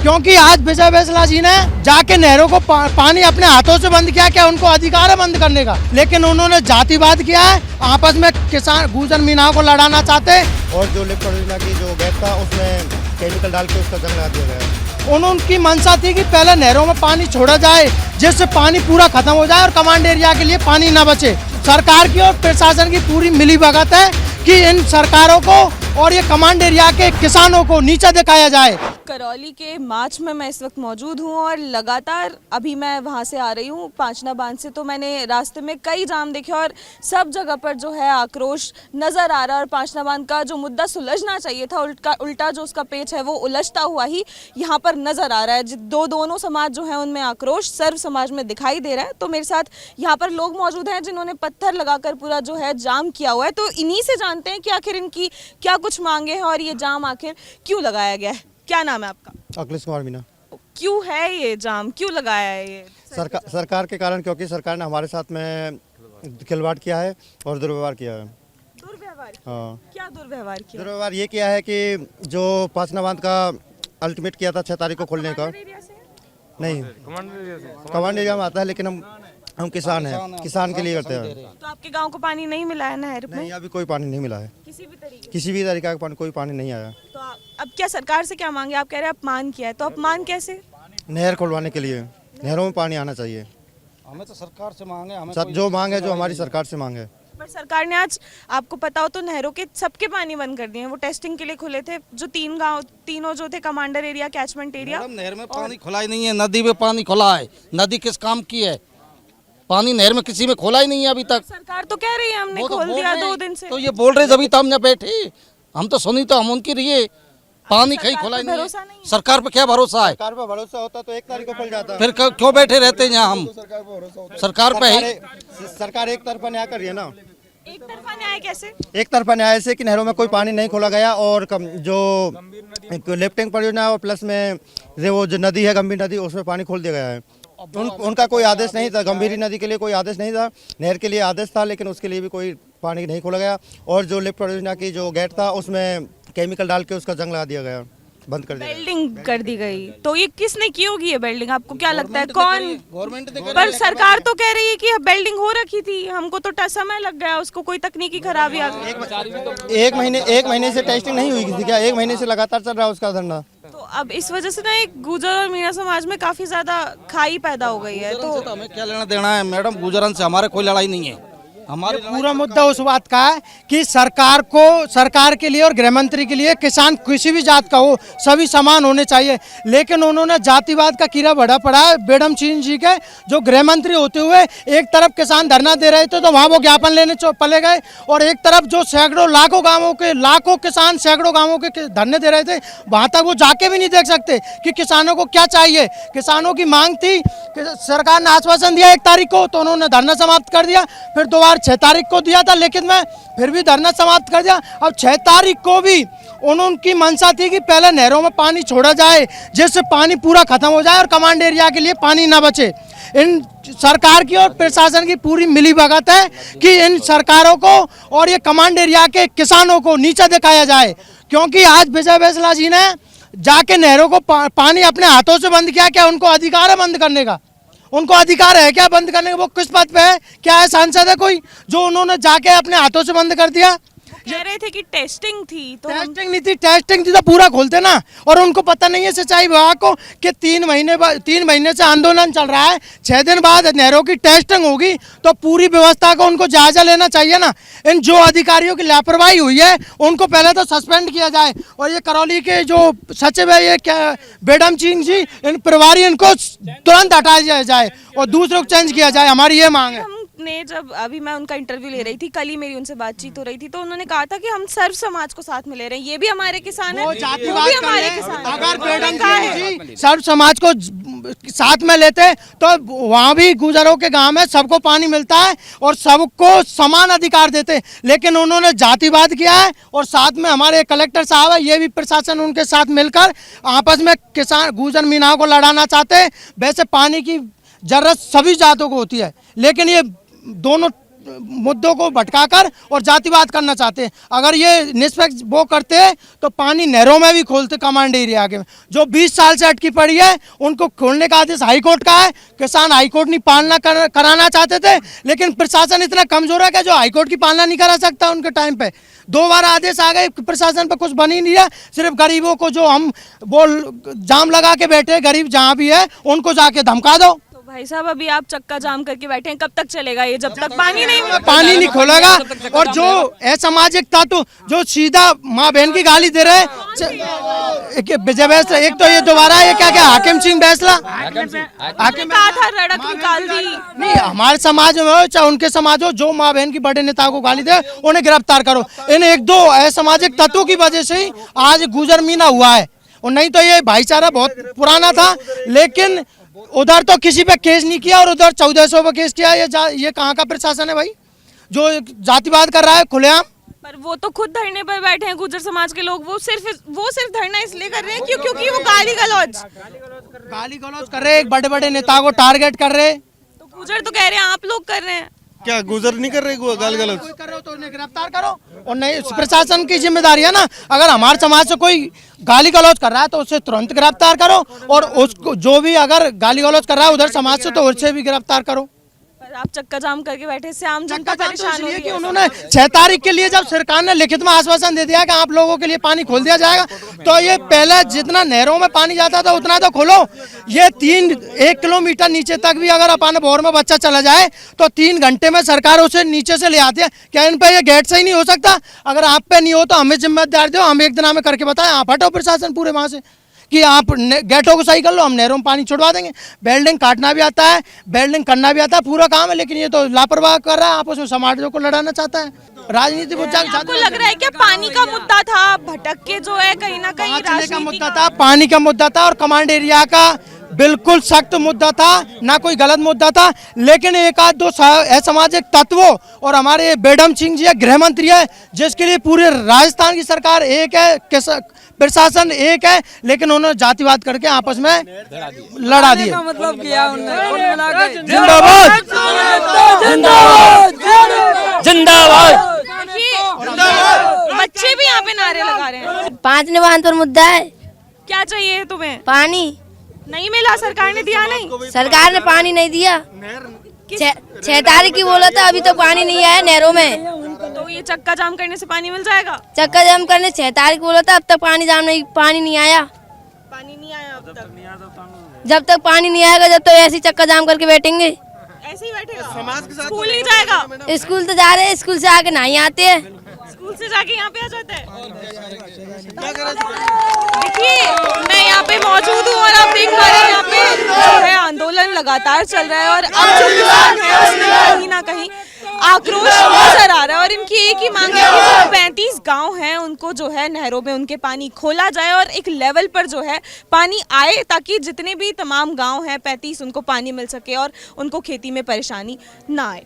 क्योंकि आज विजय वैसला जी ने जाके नहरों को पानी अपने हाथों से बंद किया। क्या उनको अधिकार है बंद करने का? लेकिन उन्होंने जातिवाद किया है, आपस में किसान गुजर मीनाओं को लड़ाना चाहते। और जो लिफ्ट परियोजना की जो गैस था उसमें केमिकल डाल के उसका जंग लगा दिया गया। उनकी मंशा थी कि पहले नहरों में पानी छोड़ा जाए जिससे पानी पूरा खत्म हो जाए और कमांड एरिया के लिए पानी न बचे। सरकार की और प्रशासन की पूरी मिलीभगत है कि इन सरकारों को और ये कमांड एरिया के किसानों को नीचा दिखाया जाए। करौली के मार्च में मैं इस वक्त मौजूद हूँ और लगातार अभी मैं वहाँ से आ रही हूँ पांचना बांध से, तो मैंने रास्ते में कई जाम देखे और सब जगह पर जो है आक्रोश नज़र आ रहा है। और पांचना बांध का जो मुद्दा सुलझना चाहिए था उल्टा जो उसका पेच है वो उलझता हुआ ही यहाँ पर नज़र आ रहा है। दोनों समाज जो है उनमें आक्रोश सर्व समाज में दिखाई दे रहा है। तो मेरे साथ यहाँ पर लोग मौजूद हैं जिन्होंने पत्थर लगाकर पूरा जो है जाम किया हुआ है। तो इन्हीं से जानते हैं कि आखिर इनकी क्या कुछ मांगे हैं और ये जाम आखिर क्यों लगाया गया है। क्या नाम है आपका? अखिलेश कुमार मीना। क्यों है ये जाम, क्यों लगाया है ये? सरकार के कारण, क्योंकि सरकार ने हमारे साथ में खिलवाड़ किया है और दुर्व्यवहार किया है। दुर्व्यवहार? हाँ। क्या दुर्व्यवहार किया? दुर्व्यवहार ये किया है कि जो पांचना बांध का अल्टीमेट किया था 6 तारीख को खोलने का। नहीं, कमांड एरिया में आता है, लेकिन हम किसान हैं, किसान के लिए करते हैं। तो आपके गांव को पानी नहीं मिला है नहर में? नहीं, अभी कोई पानी नहीं मिला है, किसी भी तरीके का पानी, कोई पानी नहीं आया। तो अब क्या सरकार से क्या मांगे? आप कह रहे हैं अपमान किया है, तो अपमान कैसे? नहर खुलवाने के लिए, नहरों में पानी आना चाहिए। हमें तो सरकार से मांगे, हमें जो मांग है, जो हमारी सरकार से मांग है। पर सरकार ने आज आपको पता हो तो नहरों के सबके पानी बंद कर दिए हैं। वो टेस्टिंग के लिए खुले थे जो तीनों जो थे कमांडर एरिया, कैचमेंट एरिया। नहर में पानी खुला ही नहीं है, नदी में पानी खुला है। नदी किस काम की है? पानी नहर में किसी में खोला ही नहीं है अभी तक। सरकार तो कह रही है हमने खोल दिया 2 दिन से। तो ये बोल रहे जब तो हम यहाँ बैठे, हम तो सुनी तो हम उनकी रही। पानी कहीं खोला ही नहीं है। सरकार पे क्या भरोसा है? सरकार पे भरोसा होता तो 1 तारीख को खुल जाता। फिर क्यों बैठे रहते हैं यहाँ हम? सरकार पे ही सरकार एक तरफा न्याय कर रही है ना। एक तरफा न्याय कैसे? एक तरफा न्याय ऐसे कि नहरों में कोई पानी नहीं खोला गया और जो लिफ्टिंग परियोजना और प्लस में वो जो नदी है गंभीर नदी, उसमें पानी खोल दिया गया है। उनका कोई आदेश नहीं था, गंभीर नदी के लिए कोई आदेश नहीं था, नहर के लिए आदेश था, लेकिन उसके लिए भी कोई पानी नहीं खोला गया। और जो लिफ्ट परियोजना की जो गेट था उसमें केमिकल डाल के उसका जंग लगा दिया गया, बंद कर दिया। बिल्डिंग कर दी गई। तो ये किसने की होगी ये बिल्डिंग? आपको क्या लगता है कौन? गवर्नमेंट। पर सरकार तो कह रही है कि बिल्डिंग हो रखी थी, हमको तो समय लग गया, उसको कोई तकनीकी खराबी आ गई। एक महीने से टेस्टिंग नहीं हुई थी क्या? 1 महीने से लगातार चल रहा है उसका धरना। तो अब इस वजह से ना एक गुर्जर और मीणा समाज में काफी ज्यादा खाई पैदा हो गई है। तो हमें क्या लेना देना है मैडम? गुजरन से हमारे कोई लड़ाई नहीं है। हमारे पूरा मुद्दा उस बात का है कि सरकार के लिए और गृह मंत्री के लिए किसान किसी भी जात का हो सभी समान होने चाहिए। लेकिन उन्होंने जातिवाद का कीड़ा बढ़ा पड़ा है। बेडम सिंह जी के जो गृह मंत्री होते हुए एक तरफ किसान धरना दे रहे थे तो वहाँ वो ज्ञापन लेने पले गए, और एक तरफ जो सैकड़ों लाखों किसान सैकड़ों गाँवों के धरने दे रहे थे, वहाँ तक वो जाके भी नहीं देख सकते कि किसानों को क्या चाहिए। किसानों की मांग थी कि सरकार ने आश्वासन दिया 1 तारीख को, तो उन्होंने धरना समाप्त कर दिया। फिर दोबारा 6 तारीख को दिया था, लेकिन मैं फिर भी धरना समाप्त कर दिया। अब 6 तारीख को भी उनकी मंशा थी कि पहले नहरों में पानी छोड़ा जाए जिससे पानी पूरा खत्म हो जाए और कमांड एरिया के लिए पानी ना बचे। इन सरकार की और प्रशासन की पूरी मिलीभगत है कि इन सरकारों को और ये कमांड एरिया के किसानों को नीचा दिखाया जाए। क्योंकि आज विजय वैसला जी ने जाके नहरों को पानी अपने हाथों से बंद किया। क्या उनको अधिकार है बंद करने का? उनको अधिकार है क्या बंद करने का? वो किस पद पे है? क्या है सांसद है कोई जो उन्होंने जाके अपने हाथों से बंद कर दिया? कह रहे थे कि टेस्टिंग थी, तो टेस्टिंग नहीं थी, टेस्टिंग थी तो पूरा खोलते ना। और उनको पता नहीं है सिंचाई विभाग को कि 3 महीने से आंदोलन चल रहा है, 6 दिन बाद नहरों की टेस्टिंग होगी तो पूरी व्यवस्था को उनको जायजा लेना चाहिए ना। इन जो अधिकारियों की लापरवाही हुई है उनको पहले तो सस्पेंड किया जाए, और ये करौली के जो सचिव है ये क्या बेडम सिंह जी, इन प्रभारी इनको तुरंत हटा दिया जाए और दूसरों को चेंज किया जाए। हमारी ये मांग है। ने जब अभी मैं उनका इंटरव्यू ले रही थी, कल ही मेरी उनसे बातचीत हो रही थी, तो उन्होंने कहा था कि हम सर्व समाज को साथ में ले रहे हैं, ये भी हमारे किसान हैं, वो भी हमारे किसान हैं। अगर बेडम सिंह जी सर्व समाज को साथ में लेते तो वहाँ भी गुजरों के गांव में सबको पानी मिलता है और सबको समान अधिकार देते। लेकिन उन्होंने जातिवाद किया है, और साथ में हमारे कलेक्टर साहब है, ये भी प्रशासन उनके साथ मिलकर आपस में किसान गुजर मीनाओं को लड़ाना चाहते हैं। वैसे पानी की जरूरत सभी जातों को होती है, लेकिन ये दोनों मुद्दों को भटकाकर और जातिवाद करना चाहते हैं। अगर ये निष्पक्ष वो करते तो पानी नहरों में भी खोलते कमांड एरिया के, जो 20 साल से अटकी पड़ी है उनको खोलने का आदेश हाईकोर्ट का है। किसान हाईकोर्ट नहीं पालना कराना चाहते थे, लेकिन प्रशासन इतना कमजोर है कि जो हाईकोर्ट की पालना नहीं करा सकता उनके टाइम पे। 2 बार आदेश आ गए, प्रशासन पे कुछ बन ही नहीं है। सिर्फ गरीबों को जो हम वो जाम लगा के बैठे, गरीब जहाँ भी है उनको जाके धमका दो। तो भाई साहब अभी आप चक्का जाम करके बैठे हैं, कब तक चलेगा ये? जब तक पानी नहीं खोलेगा। और जो असामाजिक तत्व जो सीधा माँ बहन की गाली दे रहे हैं, विजय बैसला, एक तो ये दोबारा ये क्या हाकिम सिंह बैसला कहा था रड़क निकाल दी। नहीं, हमारे समाज में हो चाहे उनके समाज हो, जो माँ बहन की बड़े नेताओं को गाली दे उन्हें गिरफ्तार करो। इन 1-2 असामाजिक तत्वों की वजह से ही आज गुजर मीना हुआ है, और नहीं तो ये भाईचारा बहुत पुराना था। लेकिन उधर तो किसी पे केस नहीं किया और उधर 1400 पे केस किया। ये कहाँ का प्रशासन है भाई जो जातिवाद कर रहा है खुलेआम? पर वो तो खुद धरने पर बैठे हैं गुर्जर समाज के लोग। वो सिर्फ धरना इसलिए कर रहे हैं क्योंकि वो गाली गलौज कर रहे हैं, एक बड़े नेता को टारगेट कर रहे हैं। तो गुर्जर तो कह रहे हैं आप लोग कर रहे हैं, क्या गुजर नहीं कर रहे गाली गलौज? कोई कर रहे हो तो उन्हें गिरफ्तार करो। और नहीं, प्रशासन की जिम्मेदारी है ना, अगर हमारे समाज से कोई गाली गलौज कर रहा है तो उसे तुरंत गिरफ्तार करो, और उसको जो भी अगर गाली गलौज कर रहा है उधर समाज से तो उसे भी गिरफ्तार करो। पर आप चक्का जाम करके बैठे से आम जनता परेशान हो रही कि है। उन्होंने 6 तारीख के लिए जब सरकार ने लिखित में आश्वासन दे दिया कि आप लोगों के लिए पानी खोल दिया जाएगा, तो ये पहले जितना नहरों में पानी जाता था उतना तो खोलो। ये 1 किलोमीटर नीचे तक भी अगर अपन भोर में बच्चा चला जाए तो 3 घंटे में सरकार उसे नीचे से ले आती है। क्या इन पे ये गेट से ही नहीं हो सकता? अगर आप पे नहीं हो तो हमें जिम्मेदारी दो, हम एक दिन हमें करके बताएं। आप हटो प्रशासन पूरे वहाँ से कि आप गेटों को सही कर लो, हम नहरों में पानी छुड़वा देंगे। बेल्डिंग काटना भी आता है, बेल्डिंग करना भी आता है, पूरा काम है, लेकिन ये तो लापरवाह कर रहा है, आपस में समाजों को लड़ाना चाहता है, राजनीति आपको लग रहा है क्या पानी का मुद्दा था भटक के जो है कहीं ना कहीं राजनीति का मुद्दा था, पानी का मुद्दा था और कमांड एरिया का बिल्कुल सख्त मुद्दा था, ना कोई गलत मुद्दा था। लेकिन 1-2 असामाजिक तत्वों और हमारे बेडम सिंह जी गृह मंत्री है, जिसके लिए पूरे राजस्थान की सरकार एक है, प्रशासन एक है, लेकिन उन्होंने जातिवाद करके आपस में लड़ा दिया। मतलब किया उन्होंने। जिंदाबाद जिंदाबाद। बच्चे भी यहाँ पे नारे लगा रहे हैं। 5 निवान पर मुद्दा है। क्या चाहिए तुम्हें? पानी नहीं मिला, सरकार ने दिया नहीं। सरकार ने पानी नहीं दिया। 6 तारीख की बोला था, अभी तो पानी नहीं आया नहरों में। तो ये चक्का जाम करने से पानी मिल जाएगा? चक्का जाम करने 6 तारीख बोला था, अब तक पानी नहीं आया। पानी नहीं आया अब तक। जब तक पानी नहीं आएगा जब तो ऐसे ही चक्का जाम करके बैठेंगे। ऐसे ही बैठेगा? स्कूल नहीं जाएगा? स्कूल तो जा रहे हैं, स्कूल से आके नहीं आते हैं। स्कूल से जाके यहाँ पे आ जाते हैं। देखिए मैं यहाँ पे मौजूद हूँ और आप देख पा रहे हैं यहाँ पे जो है आंदोलन लगातार चल रहा है, और अब जो किसान है उसमें कहीं ना कहीं आक्रोश नजर आ रहा है। और इनकी एक ही मांग है कि जो 35 गांव हैं उनको जो है नहरों में उनके पानी खोला जाए और एक लेवल पर जो है पानी आए, ताकि जितने भी तमाम गांव हैं 35 उनको पानी मिल सके और उनको खेती में परेशानी ना आए।